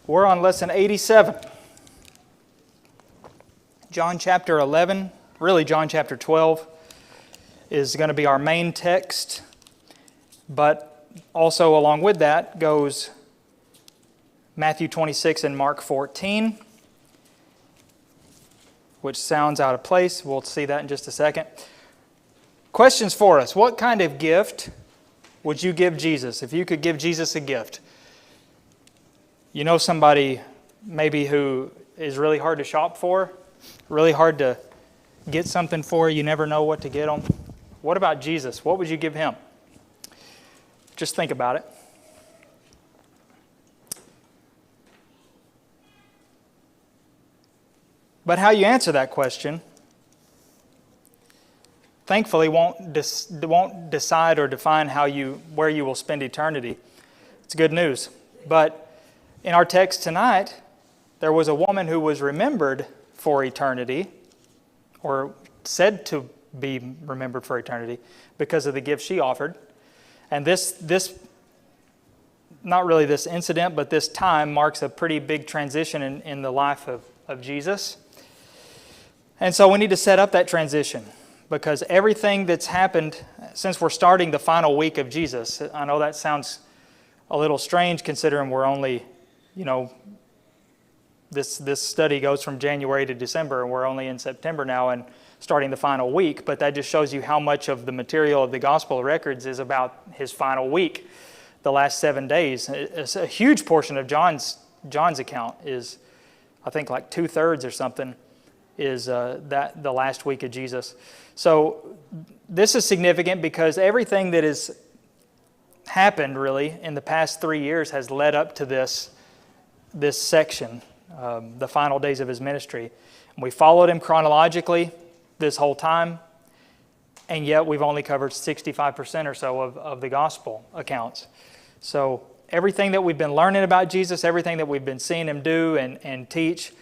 We're on lesson 87. John chapter 11, really John chapter 12, is going to be our main text, but also along with that goes Matthew 26 and Mark 14, which sounds out of place. We'll see that in just a second. Questions for us. What kind of gift would you give Jesus if you could give Jesus a gift? You know somebody maybe who is really hard to shop for, really hard to get something for, you never know what to get them. What about Jesus? What would you give him? Just think about it. But how you answer that question, thankfully, won't decide or define where you will spend eternity. It's good news. But in our text tonight, there was a woman who was remembered for eternity, or said to be remembered for eternity, because of the gift she offered. And this not really this incident, but this time marks a pretty big transition in the life of Jesus. And so we need to set up that transition, because everything that's happened since we're starting the final week of Jesus, I know that sounds a little strange considering we're only, this study goes from January to December, and we're only in September now and starting the final week, but that just shows you how much of the material of the Gospel records is about his final week, the last 7 days. It's a huge portion of John's account is, I think, like 2/3 or something, is that the last week of Jesus. So this is significant because everything that has happened really in the past 3 years has led up to this section, the final days of his ministry. And we followed him chronologically this whole time, and yet we've only covered 65% or so of the gospel accounts. So everything that we've been learning about Jesus, everything that we've been seeing him do and teach,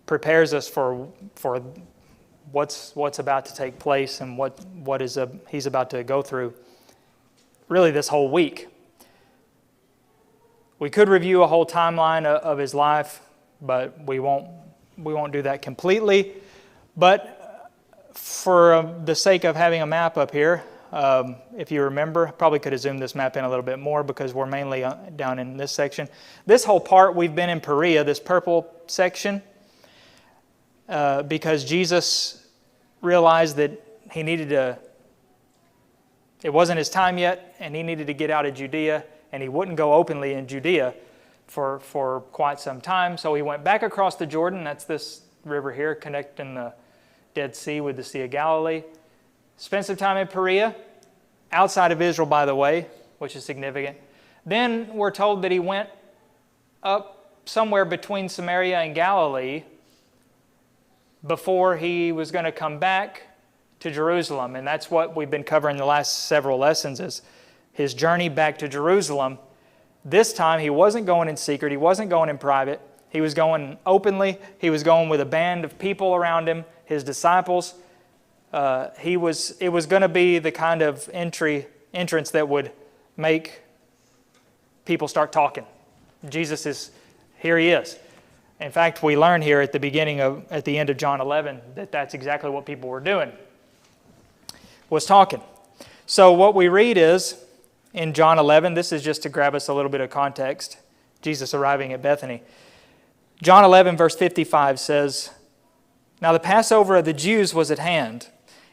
prepares us for what's about to take place and what he's about to go through really this whole week. We could review a whole timeline of his life, but we won't do that completely. But for the sake of having a map up here, if you remember, I probably could have zoomed this map in a little bit more because we're mainly down in this section. This whole part we've been in Perea, this purple section, because Jesus realized that he needed to, it wasn't his time yet, and he needed to get out of Judea, and he wouldn't go openly in Judea for quite some time. So he went back across the Jordan, that's this river here, connecting the Dead Sea with the Sea of Galilee. Spent some time in Perea, outside of Israel, by the way, which is significant. Then we're told that he went up somewhere between Samaria and Galilee before he was going to come back to Jerusalem. And that's what we've been covering the last several lessons, is his journey back to Jerusalem. This time he wasn't going in secret, he wasn't going in private, he was going openly, he was going with a band of people around him, his disciples. It was going to be the kind of entrance that would make people start talking. Here he is. In fact, we learn here at the end of John 11 that that's exactly what people were doing, was talking. So what we read is, in John 11, this is just to grab us a little bit of context, Jesus arriving at Bethany. John 11, verse 55 says, "Now the Passover of the Jews was at hand,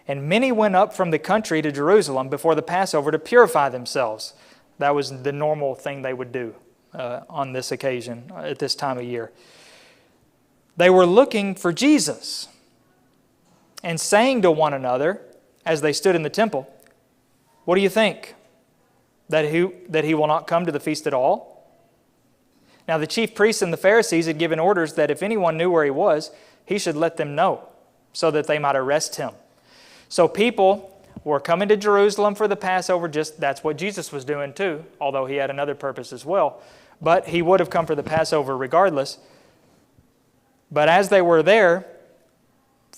and many went up from the country to Jerusalem before the Passover to purify themselves." That was the normal thing they would do on this occasion, at this time of year. "They were looking for Jesus and saying to one another as they stood in the temple, 'What do you think? That he will not come to the feast at all?' Now the chief priests and the Pharisees had given orders that if anyone knew where he was, he should let them know, so that they might arrest him." So people were coming to Jerusalem for the Passover, that's what Jesus was doing too, although he had another purpose as well. But he would have come for the Passover regardless. But as they were there,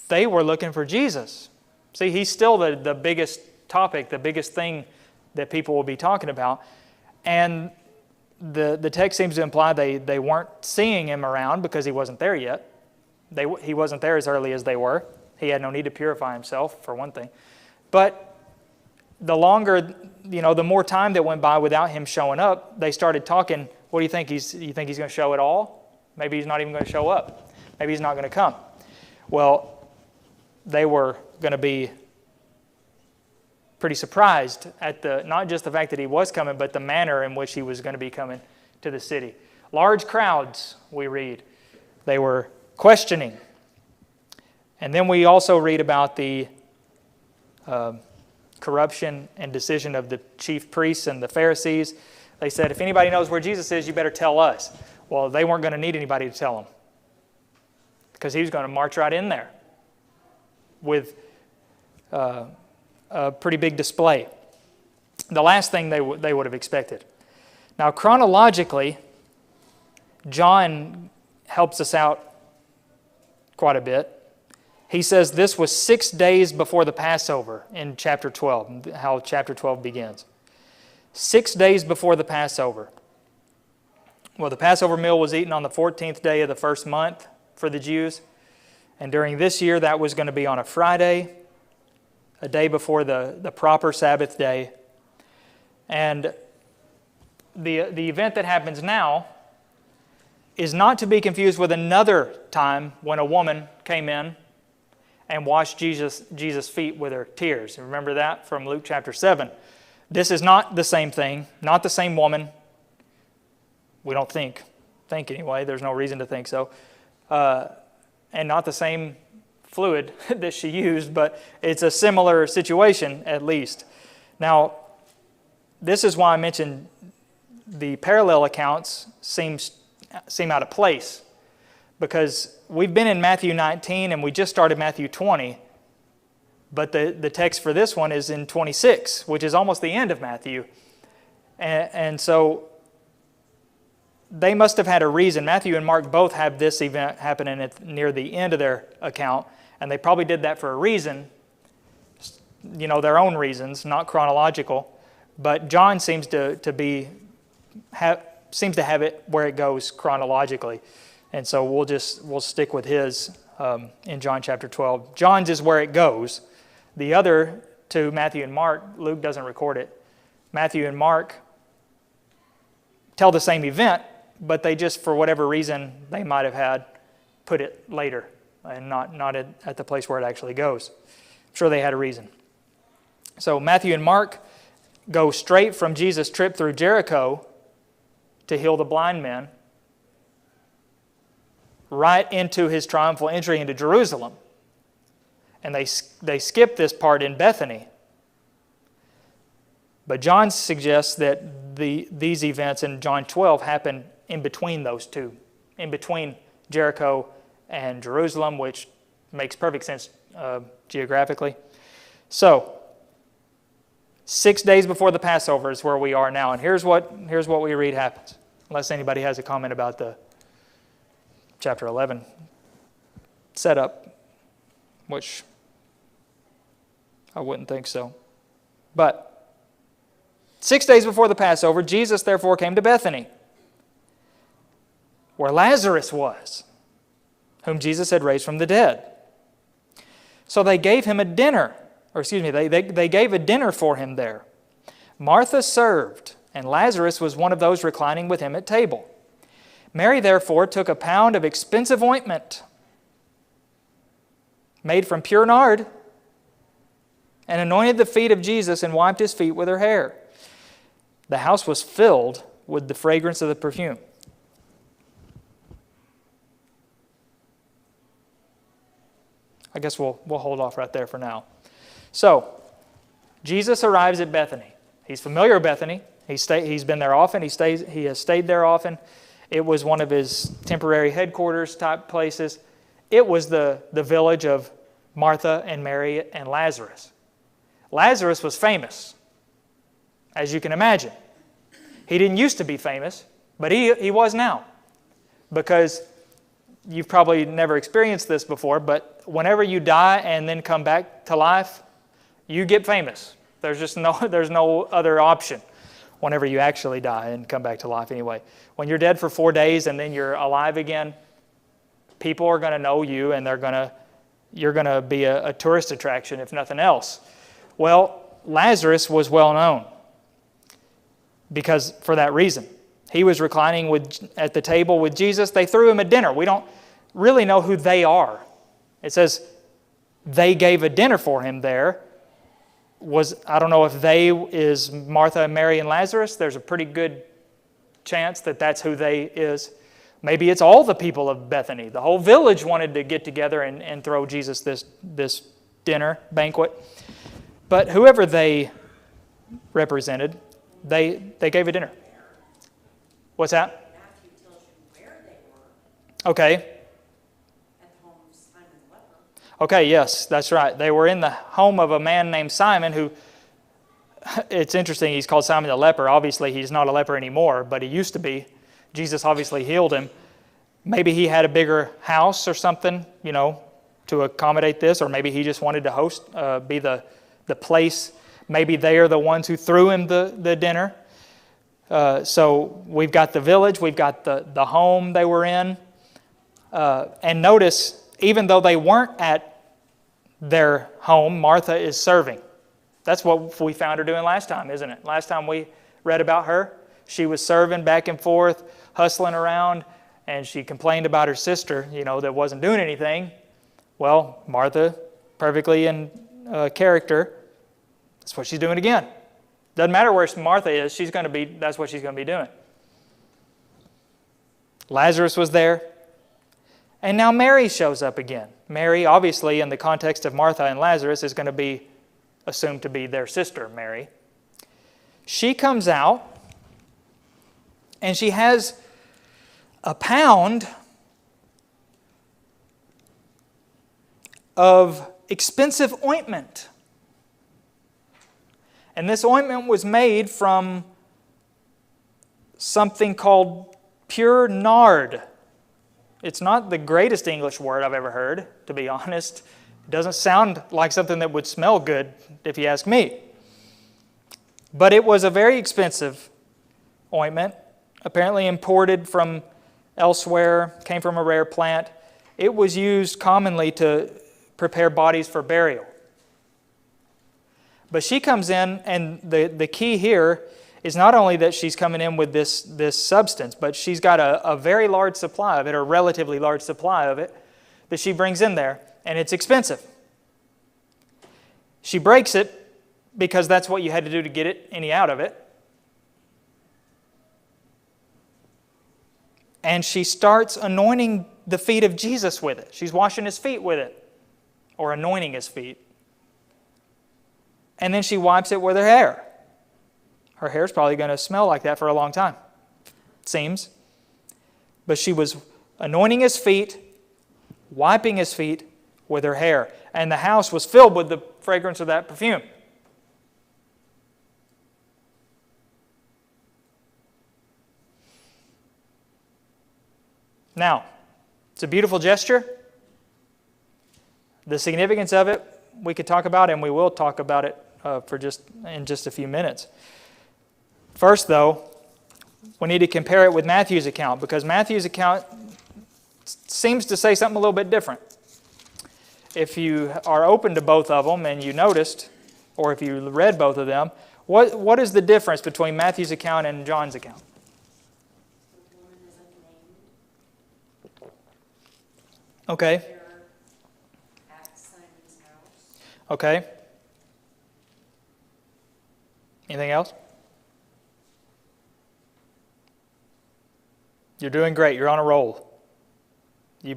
they were looking for Jesus. See, he's still the biggest topic, the biggest thing that people will be talking about. And the text seems to imply they weren't seeing him around because he wasn't there yet. He wasn't there as early as they were. He had no need to purify himself, for one thing. But the longer, the more time that went by without him showing up, they started talking, what do you think? You think he's going to show at all? Maybe he's not even going to show up. Maybe he's not going to come. Well, they were going to be pretty surprised at not just the fact that he was coming, but the manner in which he was going to be coming to the city. Large crowds, we read. They were questioning. And then we also read about the corruption and decision of the chief priests and the Pharisees. They said, if anybody knows where Jesus is, you better tell us. Well, they weren't going to need anybody to tell them, because he was going to march right in there with a pretty big display. The last thing they would have expected. Now, chronologically, John helps us out quite a bit. He says this was 6 days before the Passover in chapter 12, how chapter 12 begins. 6 days before the Passover. Well, the Passover meal was eaten on the 14th day of the first month for the Jews. And during this year, that was going to be on a Friday, a day before the proper Sabbath day. And the event that happens now is not to be confused with another time when a woman came in and washed Jesus' feet with her tears. Remember that from Luke chapter 7. This is not the same thing, not the same woman. We don't think anyway. There's no reason to think so. And not the same fluid that she used, but it's a similar situation at least. Now, this is why I mentioned the parallel accounts seem out of place, because we've been in Matthew 19 and we just started Matthew 20, but the text for this one is in 26, which is almost the end of Matthew. And so they must have had a reason. Matthew and Mark both have this event happening near the end of their account, and they probably did that for a reason, their own reasons, not chronological. But John seems to have it where it goes chronologically. And so we'll stick with his in John chapter 12. John's is where it goes. The other two, Matthew and Mark, Luke doesn't record it. Matthew and Mark tell the same event, but they just, for whatever reason they might have had, put it later and not at the place where it actually goes. I'm sure they had a reason. So Matthew and Mark go straight from Jesus' trip through Jericho to heal the blind men right into his triumphal entry into Jerusalem. And they skip this part in Bethany. But John suggests that these events in John 12 happen in between those two, in between Jericho and Jerusalem, which makes perfect sense geographically. So, 6 days before the Passover is where we are now. And here's what we read happens. Unless anybody has a comment about the chapter 11 setup, which I wouldn't think so. But 6 days before the Passover, Jesus therefore came to Bethany, where Lazarus was, whom Jesus had raised from the dead. So they gave him a dinner, they gave a dinner for him there. Martha served, and Lazarus was one of those reclining with him at table. Mary therefore took a pound of expensive ointment made from pure nard, and anointed the feet of Jesus and wiped his feet with her hair. The house was filled with the fragrance of the perfume. I guess we'll hold off right there for now. So, Jesus arrives at Bethany. He's familiar with Bethany. He's been there often. He has stayed there often. It was one of his temporary headquarters type places. It was the village of Martha and Mary and Lazarus. Lazarus was famous, as you can imagine. He didn't used to be famous, but he was now. Because you've probably never experienced this before, but whenever you die and then come back to life, you get famous. There's no other option. whenever you actually die and come back to life anyway. When you're dead for 4 days and then you're alive again, people are going to know you, and you're going to be a tourist attraction, if nothing else. Well, Lazarus was well known because for that reason. He was reclining at the table with Jesus. They threw him a dinner. We don't really know who they are. It says they gave a dinner for him there. I don't know if they is Martha, Mary, and Lazarus. There's a pretty good chance that that's who they is. Maybe it's all the people of Bethany. The whole village wanted to get together and throw Jesus this dinner banquet. But whoever they represented, they gave a dinner. What's that? Matthew tells you where they were. Okay. At the home of Simon the leper. Okay, yes, that's right. They were in the home of a man named Simon who, it's interesting, he's called Simon the leper. Obviously, he's not a leper anymore, but he used to be. Jesus obviously healed him. Maybe he had a bigger house or something, to accommodate this, or maybe he just wanted to be the place. Maybe they are the ones who threw him the dinner. So we've got the village, we've got the home they were in. And notice, even though they weren't at their home, Martha is serving. That's what we found her doing last time, isn't it? Last time we read about her, she was serving back and forth, hustling around, and she complained about her sister, that wasn't doing anything. Well, Martha, perfectly in character, that's what she's doing again. Doesn't matter where Martha is, that's what she's going to be doing. Lazarus was there. And now Mary shows up again. Mary, obviously, in the context of Martha and Lazarus, is going to be assumed to be their sister, Mary. She comes out, and she has a pound of expensive ointment. And this ointment was made from something called pure nard. It's not the greatest English word I've ever heard, to be honest. It doesn't sound like something that would smell good, if you ask me. But it was a very expensive ointment, apparently imported from elsewhere, came from a rare plant. It was used commonly to prepare bodies for burial. But she comes in, and the key here is not only that she's coming in with this substance, but she's got a very large supply of it, or relatively large supply of it, that she brings in there, and it's expensive. She breaks it because that's what you had to do to get any out of it. And she starts anointing the feet of Jesus with it. She's washing his feet with it, or anointing his feet. And then she wipes it with her hair. Her hair's probably going to smell like that for a long time, it seems. But she was anointing his feet, wiping his feet with her hair. And the house was filled with the fragrance of that perfume. Now, it's a beautiful gesture. The significance of it, we could talk about, and we will talk about it in just a few minutes. First, though, we need to compare it with Matthew's account, because Matthew's account seems to say something a little bit different. If you are open to both of them and you noticed, or if you read both of them, what is the difference between Matthew's account and John's account? The woman isn't named. Okay. They're at Simon's house. Okay. Anything else? You're doing great. You're on a roll. You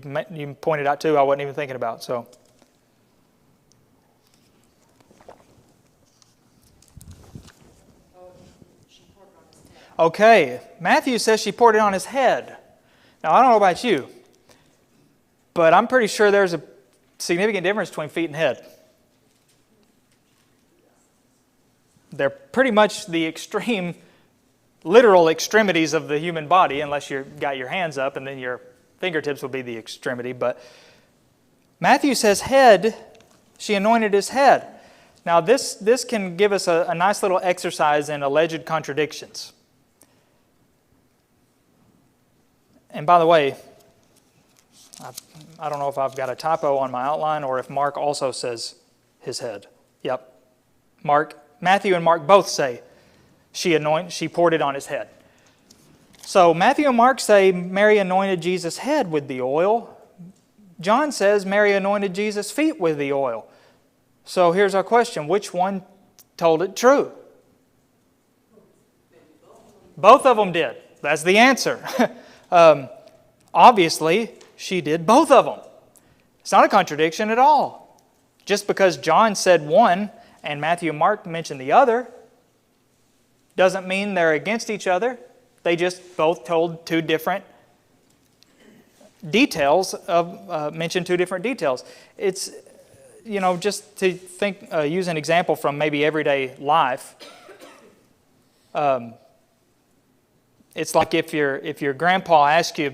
pointed out two I wasn't even thinking about. So, She poured it on his head. okay. Matthew says she poured it on his head. Now, I don't know about you, but I'm pretty sure there's a significant difference between feet and head. They're pretty much the extreme, literal extremities of the human body, unless you've got your hands up, and then your fingertips will be the extremity. But Matthew says head, she anointed his head. Now this can give us a nice little exercise in alleged contradictions. And by the way, I don't know if I've got a typo on my outline or if Mark also says his head. Yep. Matthew and Mark both say she poured it on his head. So Matthew and Mark say Mary anointed Jesus' head with the oil. John says Mary anointed Jesus' feet with the oil. So here's our question. Which one told it true? Both of them did. That's the answer. Obviously, she did both of them. It's not a contradiction at all. Just because John said one and Matthew and Mark mentioned the other doesn't mean they're against each other. They just both told two different details, mentioned two different details. It's, just to think, use an example from maybe everyday life. It's like if your grandpa asks you,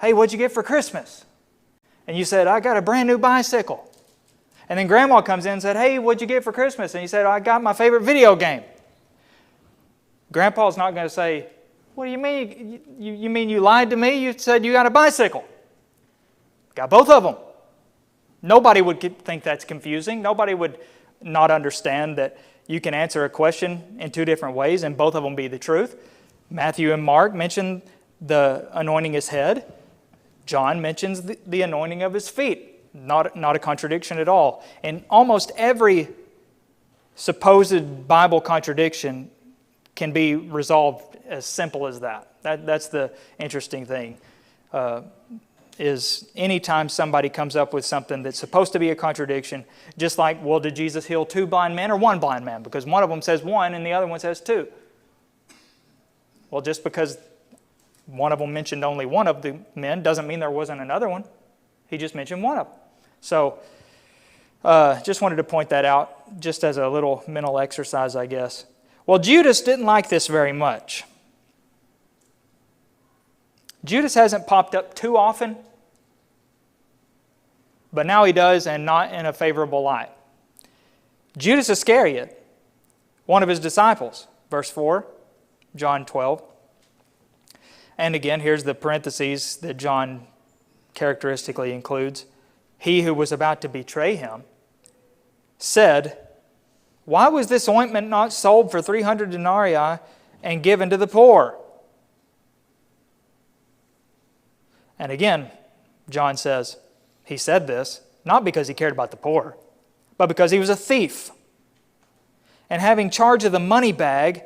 hey, what'd you get for Christmas? And you said, I got a brand new bicycle. And then grandma comes in and said, hey, what'd you get for Christmas? And you said, I got my favorite video game. Grandpa's not going to say, what do you mean? You mean you lied to me? You said you got a bicycle. Got both of them. Nobody would think that's confusing. Nobody would not understand that you can answer a question in two different ways and both of them be the truth. Matthew and Mark mention the anointing his head. John mentions the anointing of his feet. Not a contradiction at all. And almost every supposed Bible contradiction can be resolved as simple as that. That's the interesting thing. Is anytime somebody comes up with something that's supposed to be a contradiction, just like, well, did Jesus heal two blind men or one blind man? Because one of them says one and the other one says two. Well, just because one of them mentioned only one of the men doesn't mean there wasn't another one. He just mentioned one of them. So, just wanted to point that out just as a little mental exercise, I guess. Well, Judas didn't like this very much. Judas hasn't popped up too often, but now he does, and not in a favorable light. Judas Iscariot, one of his disciples, verse 4, John 12. And again, here's the parentheses that John characteristically includes. He who was about to betray him said, why was this ointment not sold for 300 denarii and given to the poor? And again, John says, he said this not because he cared about the poor, but because he was a thief. And having charge of the money bag,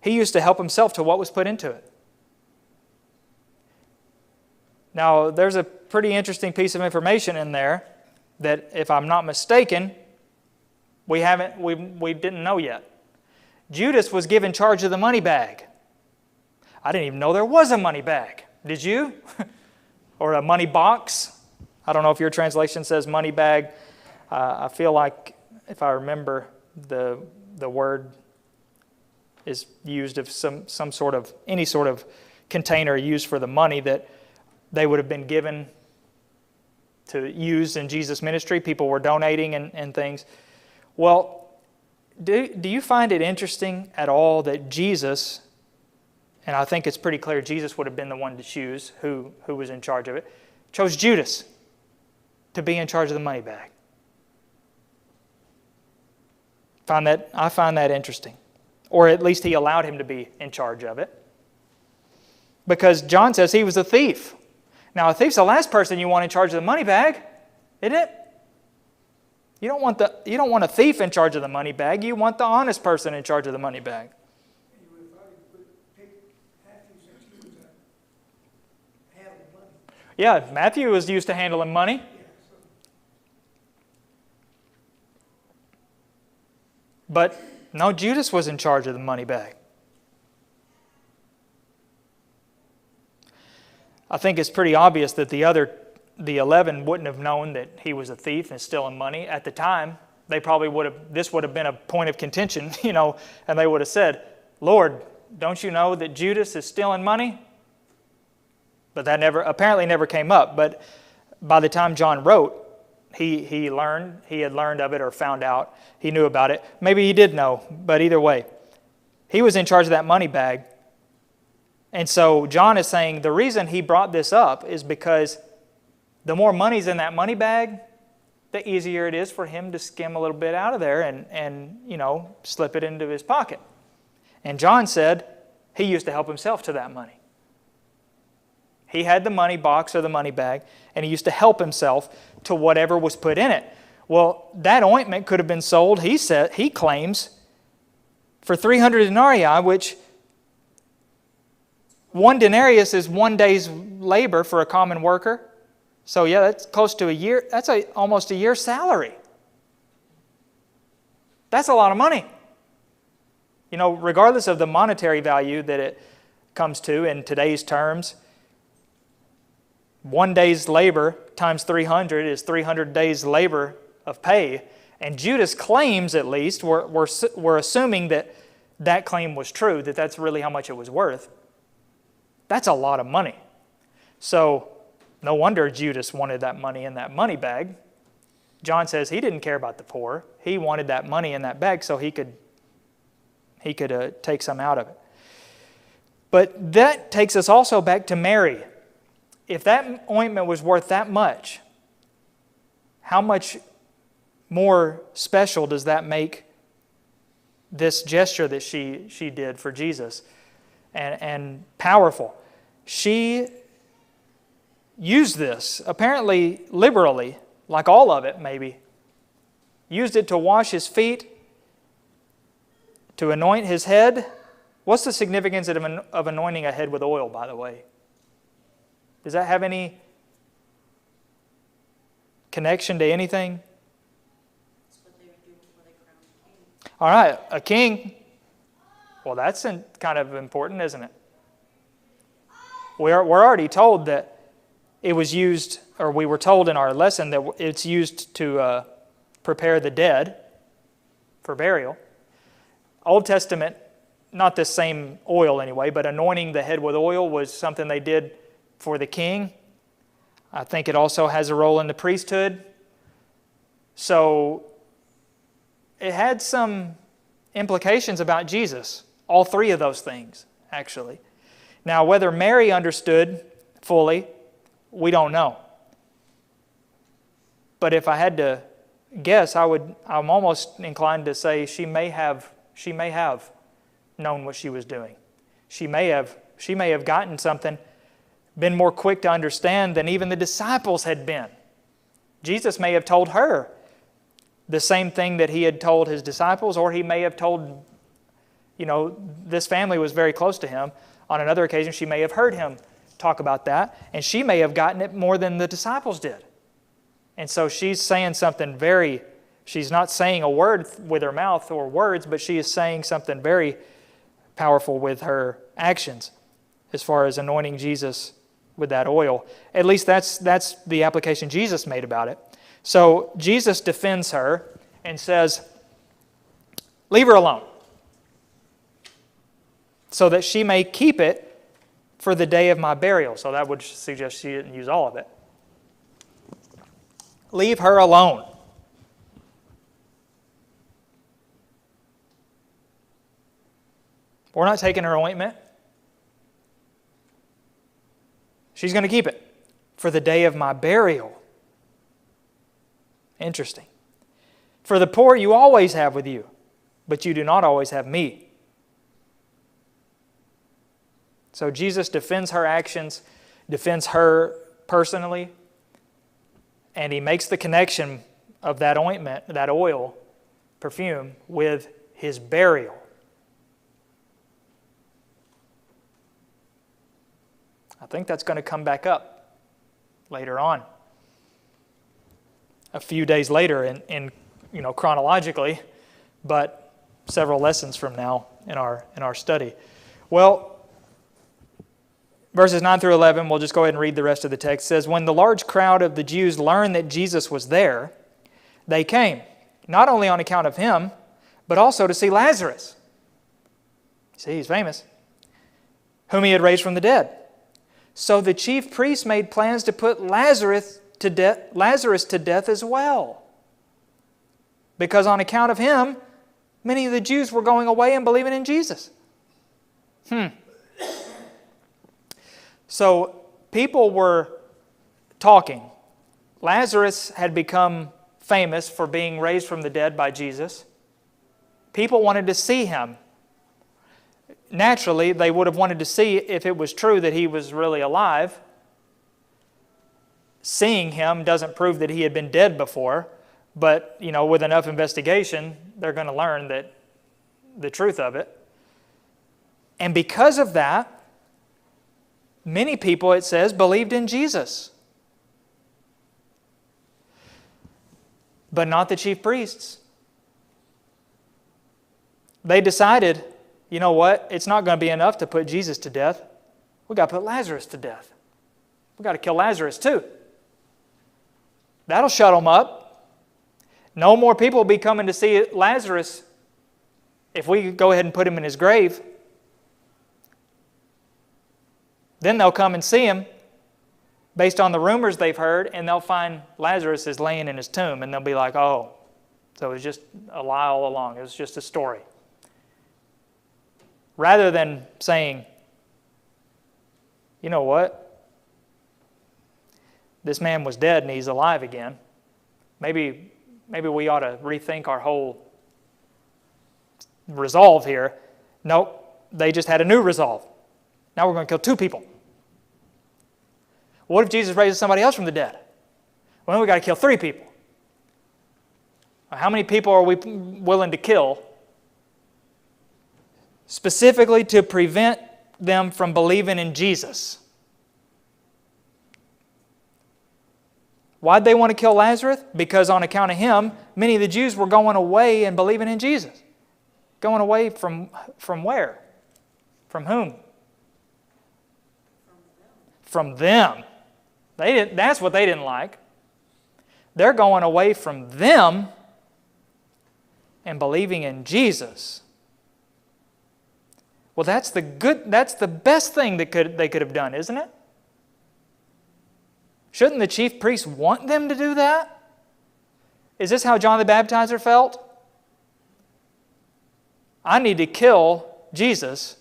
he used to help himself to what was put into it. Now, there's a pretty interesting piece of information in there that, if I'm not mistaken, we didn't know yet. Judas was given charge of the money bag. I didn't even know there was a money bag. Did you? Or a money box? I don't know if your translation says money bag. I feel like, if I remember, the word is used of any sort of container used for the money that they would have been given to use in Jesus' ministry. People were donating and things. Well, do you find it interesting at all that Jesus, and I think it's pretty clear Jesus would have been the one to choose who was in charge of it, chose Judas to be in charge of the money bag? I find that interesting. Or at least he allowed him to be in charge of it. Because John says he was a thief. Now, a thief's the last person you want in charge of the money bag, isn't it? You don't want a thief in charge of the money bag. You want the honest person in charge of the money bag. Yeah, Matthew was used to handling money. But no, Judas was in charge of the money bag. I think it's pretty obvious that the 11 wouldn't have known that he was a thief and stealing money at the time. They probably this would have been a point of contention, and they would have said, Lord, don't you know that Judas is stealing money? But that apparently never came up. But by the time John wrote, he had learned of it or found out. He knew about it. Maybe he did know, but either way, he was in charge of that money bag. And so John is saying the reason he brought this up is because the more money's in that money bag, the easier it is for him to skim a little bit out of there and slip it into his pocket. And John said he used to help himself to that money. He had the money box or the money bag, and he used to help himself to whatever was put in it. Well, that ointment could have been sold, he claims, for 300 denarii, which 1 denarius is 1 day's labor for a common worker. So yeah, that's close to a year. That's almost a year's salary. That's a lot of money. Regardless of the monetary value that it comes to in today's terms, 1 day's labor times 300 is 300 days' labor of pay. And Judas claims, at least, we're assuming that claim was true, that that's really how much it was worth. That's a lot of money. So no wonder Judas wanted that money in that money bag. John says he didn't care about the poor. He wanted that money in that bag so he could take some out of it. But that takes us also back to Mary. If that ointment was worth that much, how much more special does that make this gesture that she did for Jesus and powerful? She used this, apparently liberally, like all of it maybe. Used it to wash his feet, to anoint his head. What's the significance of anointing a head with oil, by the way? Does that have any connection to anything? That's what they would do before they crowned a king. All right, a king. Well, that's kind of important, isn't it? We're already told that it was used, or we were told in our lesson that it's used to prepare the dead for burial. Old Testament, not the same oil anyway, but anointing the head with oil was something they did for the king. I think it also has a role in the priesthood. So it had some implications about Jesus, all three of those things, actually. Now, whether Mary understood fully, we don't know. But if I had to guess, I'm almost inclined to say she may have known what she was doing. She may have gotten something, been more quick to understand than even the disciples had been. Jesus may have told her the same thing that he had told his disciples, or he may have told, this family was very close to him. On another occasion, she may have heard him talk about that, and she may have gotten it more than the disciples did. And so she's saying something she's not saying a word with her mouth or words, but she is saying something very powerful with her actions as far as anointing Jesus with that oil. At least that's the application Jesus made about it. So Jesus defends her and says, leave her alone, so that she may keep it for the day of my burial. So that would suggest she didn't use all of it. Leave her alone. We're not taking her ointment. She's going to keep it for the day of my burial. Interesting. For the poor you always have with you, but you do not always have me. So Jesus defends her actions, defends her personally, and he makes the connection of that ointment, that oil, perfume, with his burial. I think that's going to come back up later on. A few days later in chronologically, but several lessons from now in our study. Well, verses 9 through 11, we'll just go ahead and read the rest of the text. It says, when the large crowd of the Jews learned that Jesus was there, they came, not only on account of him, but also to see Lazarus. See, he's famous. Whom he had raised from the dead. So the chief priests made plans to put Lazarus Lazarus to death as well. Because on account of him, many of the Jews were going away and believing in Jesus. So people were talking. Lazarus had become famous for being raised from the dead by Jesus. People wanted to see him. Naturally, they would have wanted to see if it was true that he was really alive. Seeing him doesn't prove that he had been dead before, but with enough investigation, they're going to learn the truth of it. And because of that, many people, it says, believed in Jesus. But not the chief priests. They decided, you know what? It's not going to be enough to put Jesus to death. We've got to put Lazarus to death. We've got to kill Lazarus too. That'll shut them up. No more people will be coming to see Lazarus if we go ahead and put him in his grave. Then they'll come and see him based on the rumors they've heard, and they'll find Lazarus is laying in his tomb, and they'll be like, oh, so it was just a lie all along. It was just a story. Rather than saying, you know what? This man was dead and he's alive again. Maybe we ought to rethink our whole resolve here. Nope, they just had a new resolve. Now we're going to kill 2 people. What if Jesus raises somebody else from the dead? Well, we've got to kill 3 people. How many people are we willing to kill specifically to prevent them from believing in Jesus? Why'd they want to kill Lazarus? Because on account of him, many of the Jews were going away and believing in Jesus. Going away from where? From whom? From them. That's what they didn't like. They're going away from them and believing in Jesus. Well, that's the best thing they could have done, isn't it? Shouldn't the chief priests want them to do that? Is this how John the Baptizer felt? I need to kill Jesus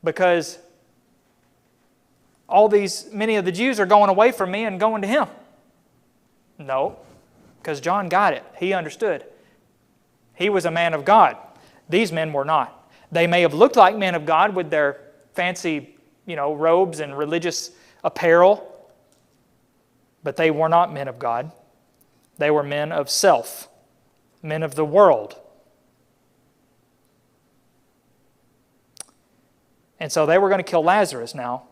because many of the Jews are going away from me and going to him. No, because John got it. He understood. He was a man of God. These men were not. They may have looked like men of God with their fancy, robes and religious apparel, but they were not men of God. They were men of self, men of the world. And so they were going to kill Lazarus now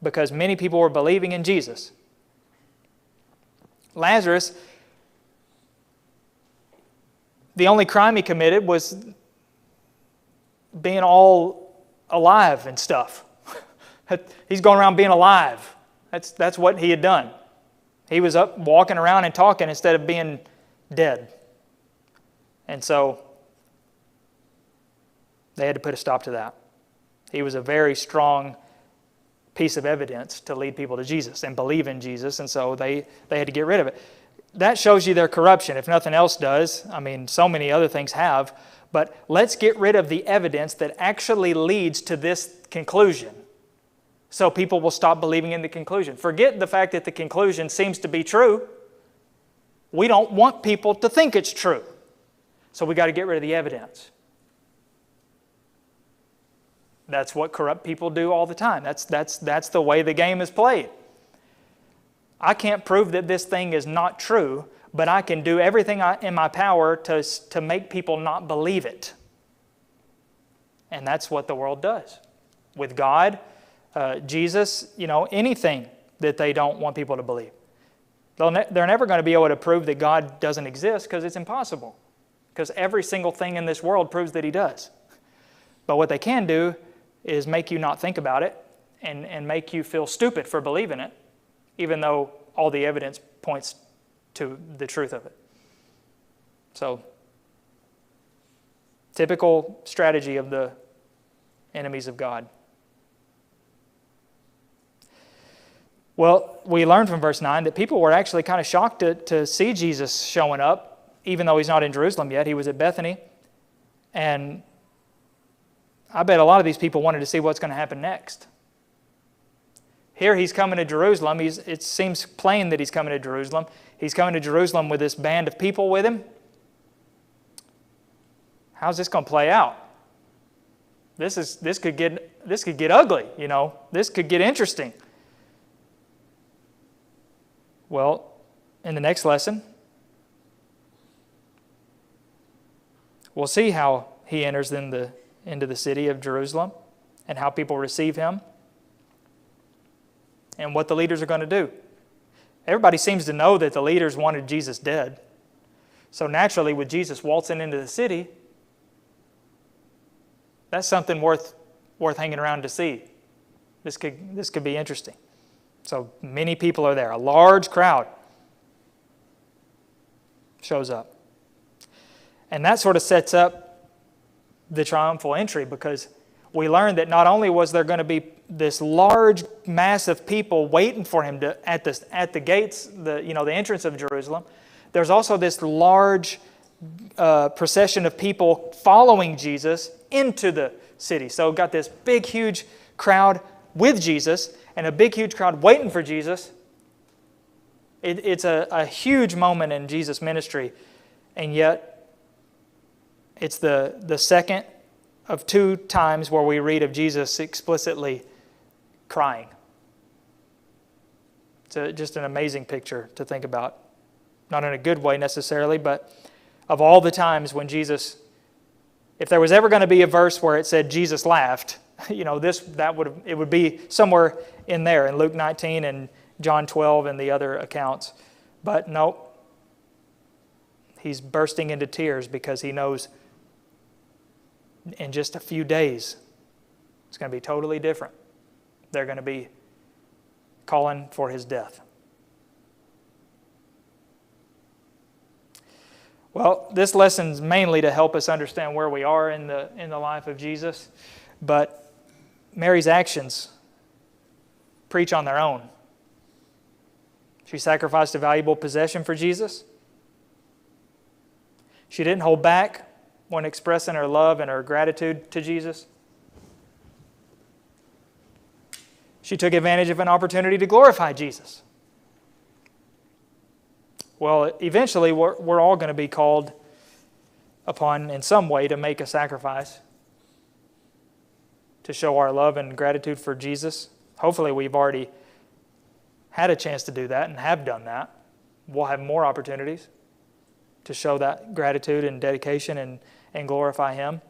because many people were believing in Jesus. Lazarus, the only crime he committed was being all alive and stuff. He's going around being alive. That's what he had done. He was up walking around and talking instead of being dead. And so they had to put a stop to that. He was a very strong piece of evidence to lead people to Jesus and believe in Jesus, and so they had to get rid of it. That shows you their corruption, if nothing else does. I mean, so many other things have. But let's get rid of the evidence that actually leads to this conclusion, so people will stop believing in the conclusion. Forget the fact that the conclusion seems to be true. We don't want people to think it's true. So we got to get rid of the evidence. That's what corrupt people do all the time. That's the way the game is played. I can't prove that this thing is not true, but I can do everything in my power to make people not believe it. And that's what the world does. With God, Jesus, anything that they don't want people to believe. They're never going to be able to prove that God doesn't exist because it's impossible. Because every single thing in this world proves that He does. But what they can do is make you not think about it and make you feel stupid for believing it, even though all the evidence points to the truth of it. So, typical strategy of the enemies of God. Well, we learned from verse 9 that people were actually kind of shocked to see Jesus showing up, even though he's not in Jerusalem yet. He was at Bethany. And I bet a lot of these people wanted to see what's going to happen next. Here he's coming to Jerusalem. It seems plain that he's coming to Jerusalem. He's coming to Jerusalem with this band of people with him. How's this going to play out? This could get ugly, you know. This could get interesting. Well, in the next lesson, we'll see how he enters into the city of Jerusalem and how people receive him and what the leaders are going to do. Everybody seems to know that the leaders wanted Jesus dead. So naturally, with Jesus waltzing into the city, that's something worth hanging around to see. This could be interesting. So many people are there. A large crowd shows up. And that sort of sets up the triumphal entry, because we learned that not only was there going to be this large mass of people waiting for him at the gates, the entrance of Jerusalem, there's also this large procession of people following Jesus into the city. So we've got this big, huge crowd with Jesus and a big, huge crowd waiting for Jesus. It's a huge moment in Jesus' ministry, and yet it's the second of two times where we read of Jesus explicitly crying. It's just an amazing picture to think about. Not in a good way necessarily, but of all the times when Jesus, if there was ever going to be a verse where it said Jesus laughed, it would be somewhere in there in Luke 19 and John 12 and the other accounts. But no, he's bursting into tears because he knows in just a few days it's going to be totally different. They're going to be calling for his death. Well, this lesson's mainly to help us understand where we are in the life of Jesus, but Mary's actions preach on their own. She sacrificed a valuable possession for Jesus. She didn't hold back when expressing her love and her gratitude to Jesus. She took advantage of an opportunity to glorify Jesus. Well, eventually we're all going to be called upon in some way to make a sacrifice to show our love and gratitude for Jesus. Hopefully we've already had a chance to do that and have done that. We'll have more opportunities to show that gratitude and dedication and glorify him.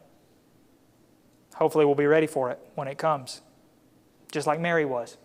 Hopefully we'll be ready for it when it comes, just like Mary was.